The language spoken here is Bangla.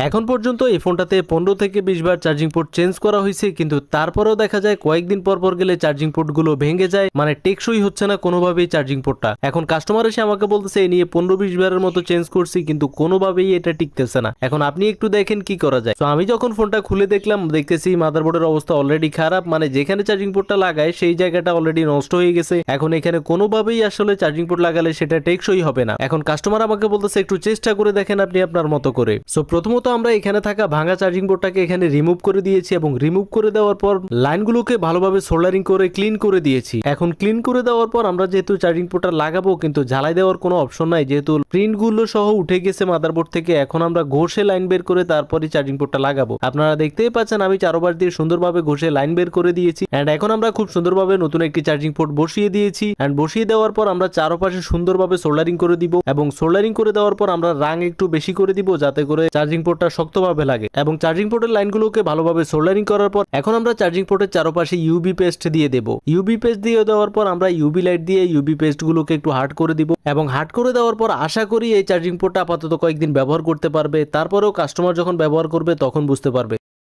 এখন পর্যন্ত এই ফোনটাতে 15 থেকে 20 বার চার্জিং পোর্ট চেঞ্জ করা হয়েছে, কিন্তু তারপরেও দেখা যায় কয়েকদিন পর পর গেলে চার্জিং পোর্ট গুলো ভেঙে যায়, মানে টেকসই হচ্ছে না কোনোভাবেই চার্জিং পোর্টটা। এখন কাস্টমার এসে আমাকে বলতেছে এই নিয়ে 15-20 বারের মতো চেঞ্জ করছি, কিন্তু কোনোভাবেই এটা টিকতেছে না। এখন আপনি একটু দেখেন কি করা যায়। তো আমি যখন ফোনটা খুলে দেখলাম, দেখতেছি মাদারবোর্ডের অবস্থা অলরেডি খারাপ, মানে যেখানে চার্জিং পোর্টটা লাগায় সেই জায়গাটা অলরেডি নষ্ট হয়ে গেছে। এখন এখানে কোনোভাবেই আসলে চার্জিং পোর্ট লাগালে সেটা টেকসই হবে না। এখন কাস্টমার আমাকে বলতেছে একটু চেষ্টা করে দেখেন আপনি আপনার মতো করে। সো প্রথমত আমরা এখানে থাকা ভাঙা চার্জিং পোর্টটাকে এখানে রিমুভ করে দিয়েছি, এবং রিমুভ করে দেওয়ার পর লাইনগুলোকে ভালোভাবে সোল্ডারিং করে ক্লিন করে দিয়েছি। এখন ক্লিন করে দেওয়ার পর আমরা যেহেতু চার্জিং পোর্টটা লাগাবো, কিন্তু ঝালাই দেওয়ার কোনো অপশন নাই, যেহেতু প্রিন্ট গুলো সহ উঠে গেছে মাদারবোর্ড থেকে। এখন আমরা ঘষে লাইন বের করে তারপরে চার্জিং পোর্টটা লাগাবো। আপনারা দেখতেই পাচ্ছেন আমি চারোবার দিয়ে সুন্দরভাবে ঘষে লাইন বের করে দিয়েছি। এন্ড এখন আমরা খুব সুন্দরভাবে নতুন একটি চার্জিং পোর্ট বসিয়ে দিয়েছি। এন্ড বসিয়ে দেওয়ার পর আমরা চারপাশে সুন্দরভাবে সোল্ডারিং করে দিব, এবং সোল্ডারিং করে দেওয়ার পর আমরা রাং একটু বেশি করে দিব, যাতে করে চার্জিং পোর্টটা শক্তভাবে লাগে। এবং চার্জিং পোর্টের লাইনগুলোকে ভালোভাবে সোল্ডারিং করার পর এখন আমরা চার্জিং পোর্টের চারপাশে ইউবি পেস্ট দিয়ে দেব। ইউবি পেস্ট দিয়ে দেওয়ার পর আমরা ইউবি লাইট দিয়ে ইউবি পেস্ট গুলোকে একটু হার্ড করে দিব, এবং হার্ড করে দেওয়ার পর আশা করি এই চার্জিং পোর্টটা আপাতত কয়েকদিন ব্যবহার করতে পারবে। তারপরেও কাস্টমার যখন ব্যবহার করবে তখন বুঝতে পারবে।